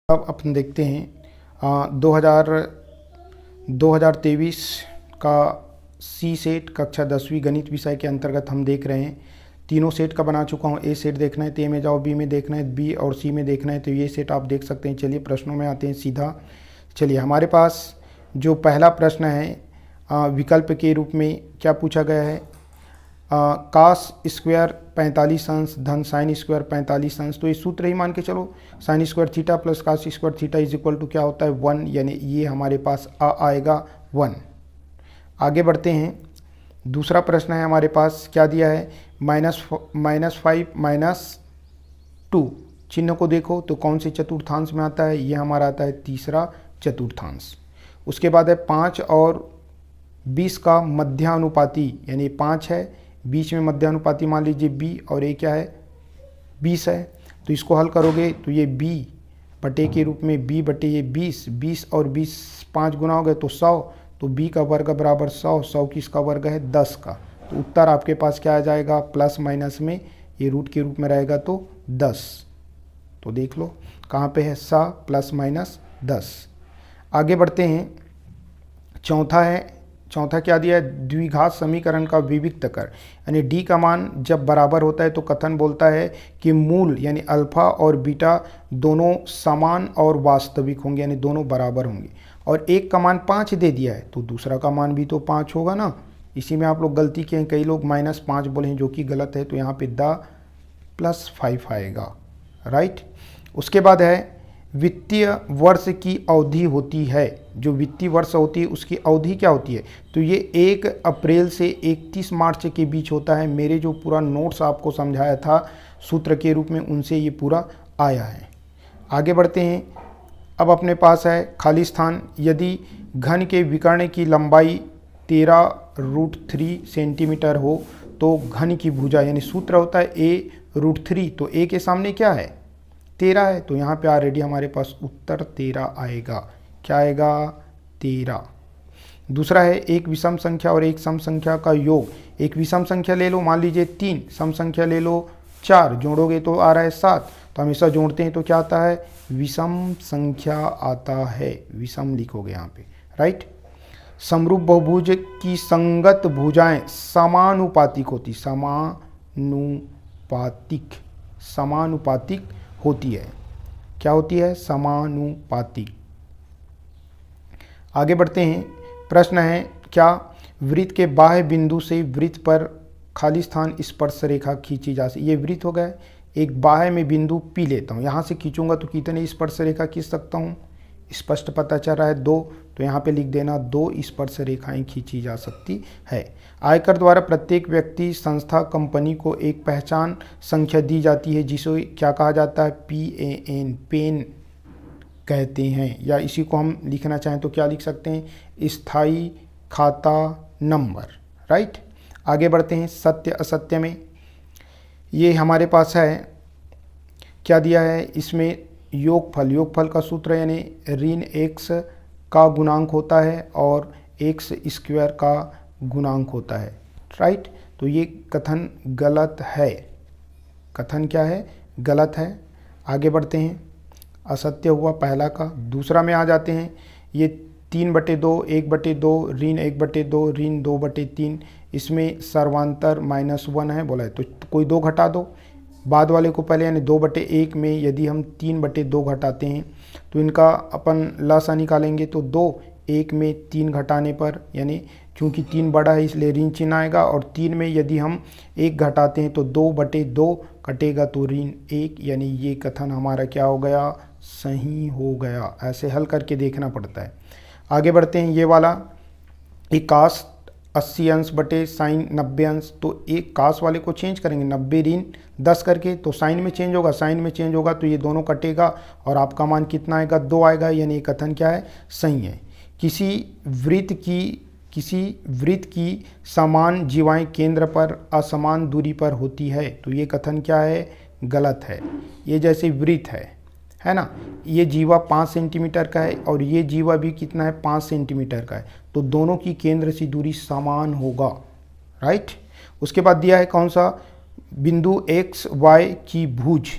अब अपन देखते हैं 2023 का सी सेट कक्षा 10वीं गणित विषय के अंतर्गत हम देख रहे हैं। तीनों सेट का बना चुका हूँ। ए सेट देखना है तो ए में जाओ, बी में देखना है, बी और सी में देखना है तो ये सेट आप देख सकते हैं। चलिए प्रश्नों में आते हैं सीधा। चलिए हमारे पास जो पहला प्रश्न है विकल्प के रूप में क्या पूछा गया है, कास स्क्वायर 45 अंश धन साइन स्क्वायर 45 अंश। तो ये सूत्र ही मान के चलो, sine square theta plus cos square theta is equal to क्या होता है 1, यानी ये हमारे पास आएगा 1। आगे बढ़ते हैं। दूसरा प्रश्न है हमारे पास, क्या दिया है, -5 -2। चिन्ह को देखो तो कौन से चतुर्थांश में आता है, ये हमारा आता है तीसरा चतुर्थांश। उसके बाद है 5 और 20 का मध्यानुपाती, यानी 5 है, बीच में मध्यानुपाती मान लीजिए b, और ये क्या है 20 है। तो इसको हल करोगे तो ये b बटे के रूप में b बटे ये 20 और 20 5 गुना हो गए तो 100, तो b का वर्ग बराबर 100, 100 किसका वर्ग है 10 का। तो उत्तर आपके पास क्या आ जाएगा, प्लस माइनस में ये रूट के रूप में रहेगा तो 10। तो देख लो कहाँ पे है सा प्लस माइनस 10। आगे बढ़ते हैं। चौथा क्या दिया है, द्विघात समीकरण का विविक्त कर, यानी डी का मान जब बराबर होता है तो कथन बोलता है कि मूल यानी अल्फा और बीटा दोनों समान और वास्तविक होंगे, यानी दोनों बराबर होंगे। और एक का मान 5 दे दिया है तो दूसरा का मान भी तो 5 होगा ना। इसी में आप लोग गलती किए हैं, कई लोग -5 बोले हैं जो कि गलत है। तो यहाँ पे द +5 आएगा, राइट। उसके बाद है वित्तीय वर्ष की अवधि होती है, जो वित्तीय वर्ष होती है उसकी अवधि क्या होती है, तो ये 1 अप्रैल से 31 मार्च के बीच होता है। मेरे जो पूरा नोट्स आपको समझाया था सूत्र के रूप में, उनसे ये पूरा आया है। आगे बढ़ते हैं। अब अपने पास है खाली स्थान। यदि घन के विकर्ण की लंबाई 13√3 सेंटीमीटर हो तो घन की भुजा, यानी सूत्र होता है a√3, तो a के सामने क्या है 13 है, तो यहाँ पे ऑलरेडी हमारे पास उत्तर 13 आएगा। क्या आएगा 13। दूसरा है एक विषम संख्या और एक सम संख्या का योग। एक विषम संख्या ले लो, मान लीजिए 3, सम संख्या ले लो 4, जोड़ोगे तो आ रहा है 7। तो हमेशा जोड़ते हैं तो क्या आता है विषम संख्या आता है, विषम लिखोगे यहाँ पे, राइट। समरूप बहुभुज की संगत भुजाएं समानुपातिक होती, समानुपातिक होती है। क्या होती है, समानुपातिक। आगे बढ़ते हैं। प्रश्न है क्या, वृत्त के बाह्य बिंदु से वृत्त पर खाली स्थान स्पर्श रेखा खींची जा सकती। ये वृत्त हो गया, एक बाह्य में बिंदु पी लेता हूँ, यहाँ से खींचूंगा तो कितने स्पर्श रेखा खींच सकता हूँ, स्पष्ट पता चल रहा है 2। तो यहाँ पे लिख देना 2 स्पर्श रेखाएं खींची जा सकती है। आयकर द्वारा प्रत्येक व्यक्ति संस्था कंपनी को एक पहचान संख्या दी जाती है, जिसे क्या कहा जाता है PAN, पेन कहते हैं। या इसी को हम लिखना चाहें तो क्या लिख सकते हैं, स्थायी खाता नंबर, राइट। आगे बढ़ते हैं। सत्य असत्य में ये हमारे पास है, क्या दिया है इसमें, योगफल का सूत्र, यानी ऋण x का गुणांक होता है और x स्क्वायर का गुणांक होता है, राइट। तो ये कथन गलत है, कथन क्या है गलत है। आगे बढ़ते हैं। असत्य हुआ पहला का। दूसरा में आ जाते हैं। ये 3/2, 1/2, ऋण 1/2, ऋण 2/3, इसमें सर्वांतर -1 है बोला है, तो कोई 2 घटा दो। बाद वाले को पहले, यानी 2/1 में यदि हम 3/2 घटाते हैं तो इनका अपन लसा निकालेंगे तो 2, 1 में 3 घटाने पर, यानी क्योंकि 3 बड़ा है इसलिए ऋण चिन्ह आएगा, और 3 में यदि हम 1 घटाते हैं तो 2/2 कटेगा तो ऋण 1, यानी ये कथन हमारा क्या हो गया, सही हो गया। ऐसे हल करके देखना पड़ता है। आगे बढ़ते हैं। ये वाला एक कास 80 अंश बटे साइन 90 अंश, तो एक कास वाले को चेंज करेंगे 90 ऋण 10 करके, तो साइन में चेंज होगा, साइन में चेंज होगा तो ये दोनों कटेगा और आपका मान कितना आएगा 2 आएगा, यानी ये कथन क्या है सही है। किसी वृत्त की समान जीवाएं केंद्र पर असमान दूरी पर होती है, तो ये कथन क्या है गलत है। ये जैसे वृत्त है ना, ये जीवा 5 सेंटीमीटर का है और ये जीवा भी कितना है 5 सेंटीमीटर का है, तो दोनों की केंद्र से दूरी समान होगा, राइट। उसके बाद दिया है कौन सा, बिंदु x y की भुज,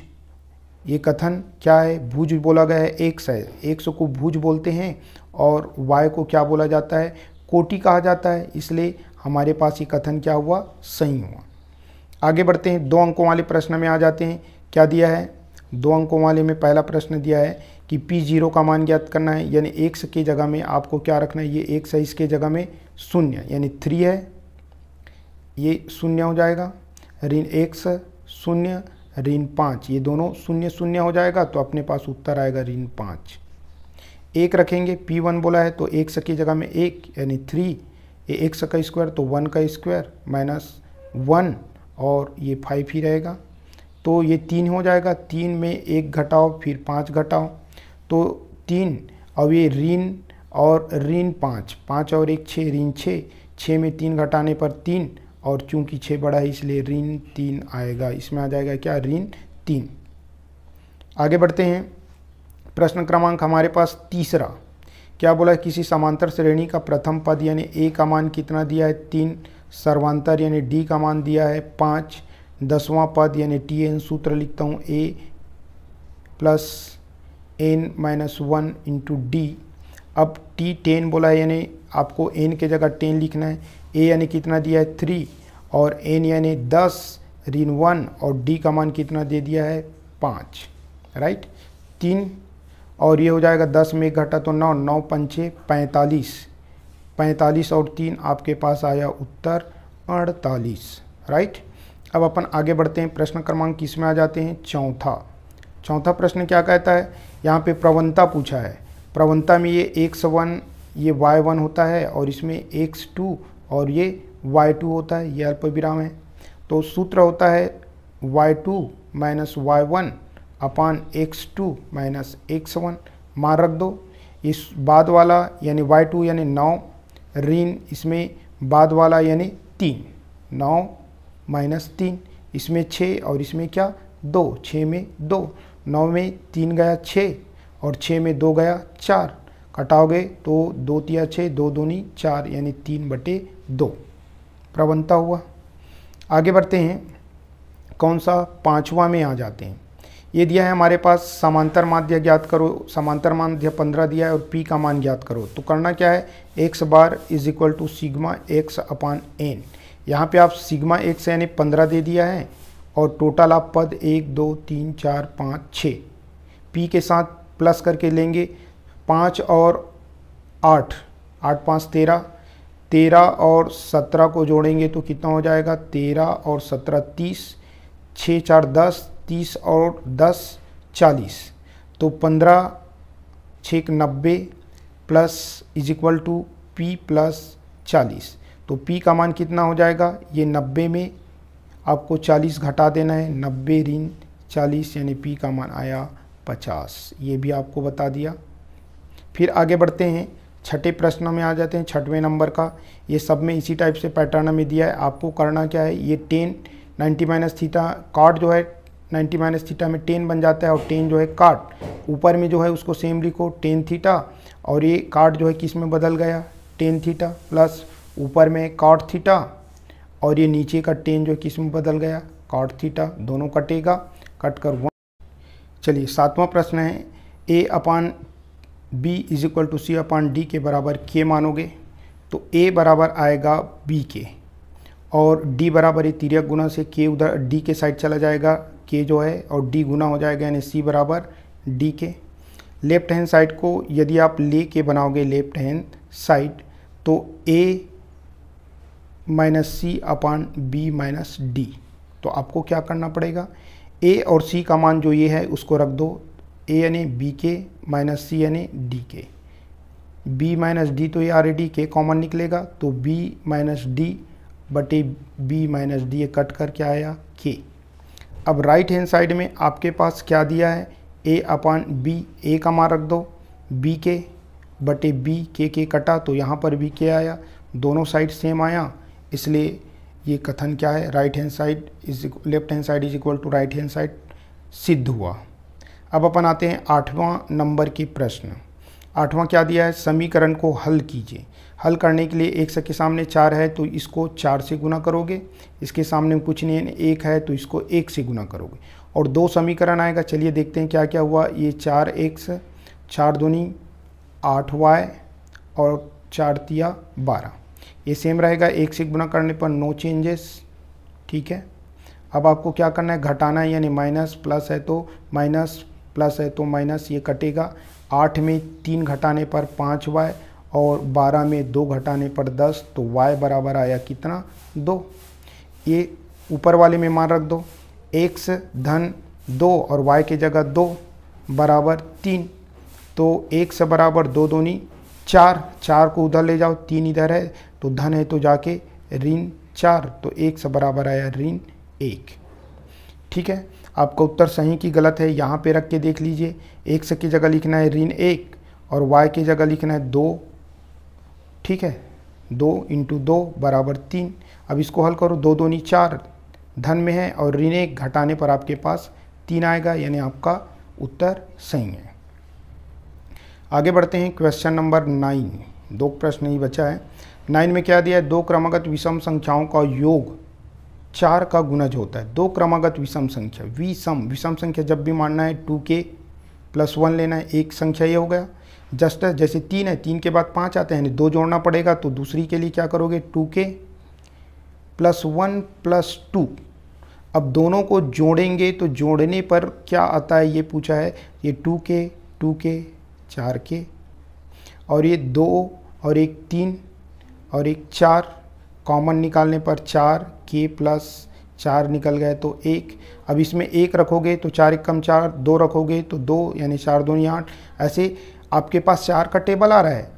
ये कथन क्या है, भुज बोला गया है, 100 है, 100 को भुज बोलते हैं और y को क्या बोला जाता है, कोटि कहा जाता है, इसलिए हमारे पास ये कथन क्या हुआ, सही हुआ। आगे बढ़ते हैं, 2 अंकों वाले प्रश्न में आ जाते हैं। क्या दिया है, 2 अंकों वाले में पहला प्रश्न दिया है कि P0 का मान ज्ञात करना है, यानी x की जगह में आपको क्या रखना है, ये x है, इसके जगह में 0 यानी 3 है, ये 0 हो जाएगा, ऋण x 0 ऋण 5, ये दोनों 0 0 हो जाएगा, तो अपने पास उत्तर आएगा ऋण 5। 1 रखेंगे, P1 बोला है तो x की जगह में 1 यानी 3, ये x का स्क्वायर तो 1 का स्क्वायर माइनस 1 और ये 5 ही रहेगा, तो ये 3 हो जाएगा। 3 में 1 घटाओ फिर 5 घटाओ तो 3, अब ये ऋण और ऋण 5, 5 और 1 6 ऋण 6, 6 में 3 घटाने पर 3 और चूंकि 6 बड़ा है इसलिए ऋण 3 आएगा, इसमें आ जाएगा क्या, ऋण 3। आगे बढ़ते हैं, प्रश्न क्रमांक हमारे पास तीसरा। क्या बोला है, किसी समांतर श्रेणी का प्रथम पद यानी a का मान कितना दिया है, 3, सर्वांतर यानी d का मान दिया है 5, 10वां पद यानी tn, सूत्र लिखता हूँ a plus n minus 1 into D. अब t 10 बोला है यानी आपको n के जगह 10 लिखना है, a यानी कितना दिया है 3 और n यानी 10 ऋण 1 और d का मान कितना दे दिया है 5, राइट 3, और ये हो जाएगा 10 में 1 घटा तो 9, 9 पंचे 45, 45 और 3 आपके पास आया उत्तर 48, राइट। अब अपन आगे बढ़ते हैं, प्रश्न क्रमांक किस में आ जाते हैं, चौथा प्रश्न क्या कहता है, यहाँ पे प्रवणता पूछा है। प्रवणता में ये x1 ये y1 होता है और इसमें x2 और ये y2 होता है, ये अल्प विराम है, तो सूत्र होता है y2 माइनस y1 अपान x2 माइनस x1, मान रख दो। इस बाद वाला यानी y2 यानी 9 ऋण इसमें बाद वाला यानी 3, 9 माइनस 3, इसमें 6 और इसमें क्या 2, 6 में 2, 9 में 3 गया 6 और 6 में 2 गया 4, कटाओगे तो 2 तिया 6, 2 दूनी 4 यानी 3/2 प्रवणता हुआ। आगे बढ़ते हैं, कौन सा, 5वां में आ जाते हैं। ये दिया है हमारे पास समांतर माध्य ज्ञात करो, समांतर माध्य 15 दिया है और p का मान ज्ञात करो। तो करना क्या है, x bar is equal to sigma x upon n। यहाँ पे आप सिग्मा x यानी 15 दे दिया है और टोटल आप पद 1 2 3 4 5 6 p के साथ प्लस करके लेंगे, 5 और 8, 8 5 13, 13 और 17 को जोड़ेंगे तो कितना हो जाएगा, 13 और 17 30, 6 4 10, 30 और 10 40, तो 15 6 90 plus is equal to p plus 40, तो p का मान कितना हो जाएगा, ये 90 में आपको 40 घटा देना है, 90 ऋण 40 यानी p का मान आया 50, ये भी आपको बता दिया। फिर आगे बढ़ते हैं, छठे प्रश्न में आ जाते हैं, 6वें नंबर का। ये सब में इसी टाइप से पैटर्न में दिया है, आपको करना क्या है, ये 10 90 माइनस थीटा काट जो है 90 माइनस थीटा में 10 बन जाता है और 10 जो है काट, ऊपर में जो है उसको सेम लिखो 10 थीटा और ये काट जो है किस में बदल गया 10 थीटा प्लस ऊपर में काट थीटा और ये नीचे का 10 जो है किस में बदल गया काट थीटा, दोनों कटेगा, कट कर 1। चलिए 7वां प्रश्न है, a upon b is equal to C upon D के बराबर k मानोगे तो a बराबर आएगा b के और d बराबर ये तिर्यक गुना से k उधर d के साइड चला जाएगा, k जो है और d गुना हो जाएगा यानी c बराबर d के। लेफ्ट हैंड साइड को यदि आप ले के बनाओगे लेफ्ट हैंड साइड तो a minus C upon B minus D, तो आपको क्या करना पड़ेगा, a और c का मान जो ये है उसको रख दो, a यानी b के माइनस c यानी d के, b माइनस डी तो ये ऑलरेडी k कॉमन निकलेगा तो b माइनस डी बटे b माइनस डी, ये कट कर क्या आया k। अब राइट हैंड साइड में आपके पास क्या दिया है, a अपान b, a का मान रख दो b के बटे b, k कटा तो यहाँ पर भी k आया, दोनों साइड सेम आया, इसलिए ये कथन क्या है, right hand side is left hand side is equal to right hand side सिद्ध हुआ। अब अपन आते हैं 8वां नंबर के प्रश्न। 8वां क्या दिया है, समीकरण को हल कीजिए। हल करने के लिए x के सामने 4 है तो इसको 4 से गुना करोगे, इसके सामने कुछ नहीं है 1 है तो इसको 1 से गुना करोगे और 2 समीकरण आएगा। चलिए देखते हैं क्या क्या हुआ। ये 4x, 4 दूनी 8y और 4 तिया 12, ये सेम रहेगा। 1 से गुना करने पर नो चेंजेस, ठीक है। अब आपको क्या करना है, घटाना है, यानी माइनस प्लस है तो माइनस, प्लस है तो माइनस, ये कटेगा। 8 में 3 घटाने पर 5y और 12 में 2 घटाने पर 10, तो y बराबर आया कितना, 2। ये ऊपर वाले में मान रख दो, x धन 2 और y की जगह 2 बराबर 3, तो x बराबर 2 दूनी 4, 4 को उधर ले जाओ, 3 इधर है तो धन है तो जाके ऋण 4, तो x बराबर आया ऋण 1। ठीक है, आपका उत्तर सही की गलत है यहाँ पे रख के देख लीजिए। x की जगह लिखना है ऋण 1 और y की जगह लिखना है 2, ठीक है। 2 × 2 बराबर 3। अब इसको हल करो, 2 दूनी 4 धन में है और ऋण 1 घटाने पर आपके पास 3 आएगा, यानी आपका उत्तर सही है। आगे बढ़ते हैं क्वेश्चन नंबर 9, 2 प्रश्न ही बचा है। 9 में क्या दिया है, 2 क्रमागत विषम संख्याओं का योग 4 का गुणज होता है। 2 क्रमागत विषम संख्या, विषम संख्या जब भी मानना है 2k + 1 लेना है। एक संख्या ये हो गया, जस्ट जैसे 3 है, 3 के बाद 5 आते हैं, 2 जोड़ना पड़ेगा, तो दूसरी के लिए क्या करोगे, 2k + 1 + 2। अब दोनों को जोड़ेंगे तो जोड़ने पर क्या आता है ये पूछा है, ये 2k 4k और ये 2 और एक 3 और एक 4, कॉमन निकालने पर 4k + 4 निकल गए तो 1। अब इसमें 1 रखोगे तो 4 × 4, 2 रखोगे तो 2, यानी 4 दूनी 8। ऐसे आपके पास 4 का टेबल आ रहा है,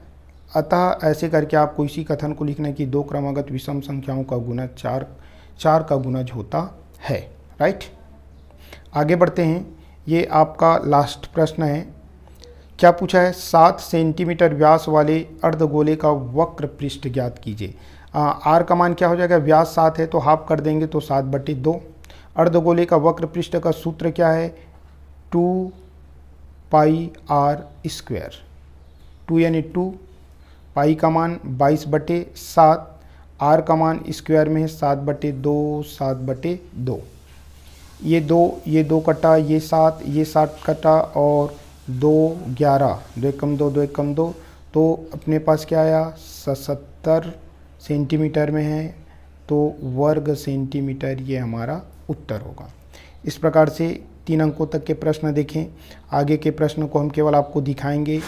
अतः ऐसे करके आपको इसी कथन को लिखना है कि 2 क्रमागत विषम संख्याओं का गुणज 4 का गुणज होता है। राइट, आगे बढ़ते हैं। ये आपका लास्ट प्रश्न है। क्या पूछा है, 7 सेंटीमीटर व्यास वाले अर्धगोले का वक्र पृष्ठ ज्ञात कीजिए। आर का मान क्या हो जाएगा, व्यास 7 है तो हाफ कर देंगे तो 7/2। अर्धगोले का वक्र पृष्ठ का सूत्र क्या है, 2πr²। 2 यानी 2, पाई का मान 22/7, आर का मान स्क्वायर में है 7/2, 7/2। ये 2 कटा, ये 7 कटा और 2 11, 2 × 2 2 × 2, तो अपने पास क्या आया, 77 सेंटीमीटर में है, तो वर्ग सेंटीमीटर ये हमारा उत्तर होगा। इस प्रकार से 3 अंकों तक के प्रश्न देखें। आगे के प्रश्न को हम केवल आपको दिखाएंगे,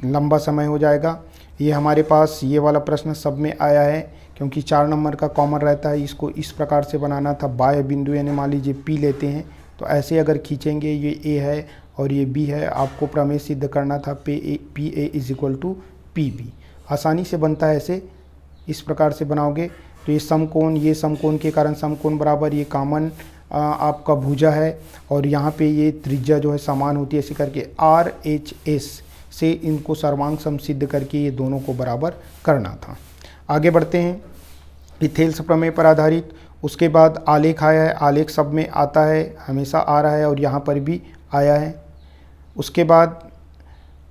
लंबा समय हो जाएगा। ये हमारे पास ये वाला प्रश्न सब में आया है, क्योंकि 4 नंबर का कॉमन रहता है। इसको इस प्रकार से बनाना था, बाह्य बिंदु यानी मान लीजिए P लेते हैं तो ऐसे अगर खींचेंगे, ये A है और ये B है, आपको प्रमेय सिद्ध करना था PA = PB। आसानी से बनता है ऐसे, इस प्रकार से बनाओगे तो ये समकोण के कारण समकोण बराबर, ये कॉमन आपका भुजा है और यहाँ पे ये त्रिज्या जो है समान होती है। ऐसे करके RHS से इनको सर्वांग सम सिद्ध करके ये दोनों को बराबर करना था। आगे बढ़ते हैं, इथेल्स प्रमेय पर आधारित। उसके बाद आलेख आया है, आलेख सब में आता है, हमेशा आ रहा है और यहाँ पर भी आया है। उसके बाद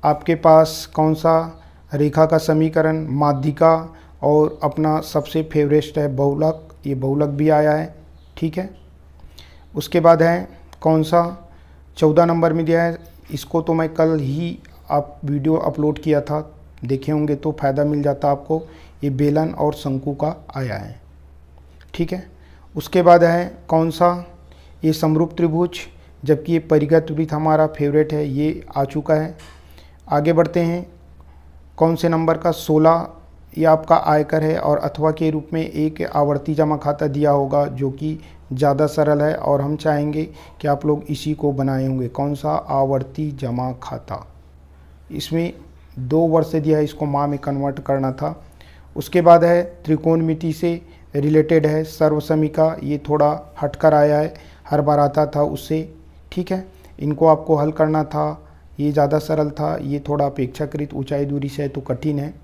आपके पास कौन सा, रेखा का समीकरण, माध्यिका और अपना सबसे फेवरेट है बहुलक, ये बहुलक भी आया है। ठीक है, उसके बाद है कौन सा, 14 नंबर में दिया है। इसको तो मैं कल ही आप वीडियो अपलोड किया था, देखे होंगे तो फ़ायदा मिल जाता आपको। ये बेलन और शंकु का आया है। ठीक है, उसके बाद है कौन सा, ये समरूप त्रिभुज, जबकि ये परिगत वृत्त हमारा फेवरेट है, ये आ चुका है। आगे बढ़ते हैं, कौन से नंबर का, 16, ये आपका आयकर है और अथवा के रूप में एक आवर्ती जमा खाता दिया होगा, जो कि ज़्यादा सरल है और हम चाहेंगे कि आप लोग इसी को बनाए होंगे। कौन सा, आवर्ती जमा खाता। इसमें 2 वर्ष से दिया है, इसको माह में कन्वर्ट करना था। उसके बाद है त्रिकोणमिति से रिलेटेड है, सर्वसमीका, ये थोड़ा हटकर आया है, हर बार आता था उससे। ठीक है, इनको आपको हल करना था, ये ज़्यादा सरल था, ये थोड़ा अपेक्षाकृत ऊंचाई दूरी से है तो कठिन है।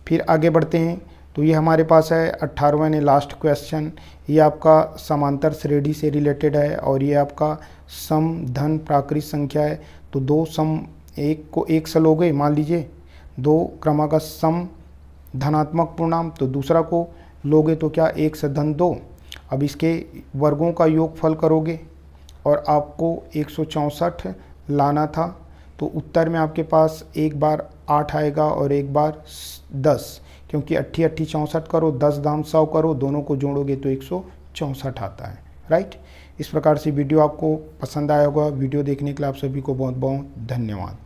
फिर आगे बढ़ते हैं, तो ये हमारे पास है 18वां ने लास्ट क्वेश्चन। ये आपका समांतर श्रेणी से रिलेटेड है और ये आपका सम धन प्राकृत संख्या है। तो 2 सम 1 को 1 से लोगे, मान लीजिए दो क्रमांक का सम धनात्मक पूर्णांक, तो दूसरा को लोगे तो क्या 1 से धन 2। अब इसके वर्गों का योगफल करोगे और आपको 164 लाना था, तो उत्तर में आपके पास एक बार 8 आएगा और एक बार 10, क्योंकि 8 8 64 करो, 10 दाम 100 करो, दोनों को जोड़ोगे तो 164 आता है। राइट। इस प्रकार से वीडियो आपको पसंद आया होगा। वीडियो देखने के लिए आप सभी को बहुत बहुत धन्यवाद।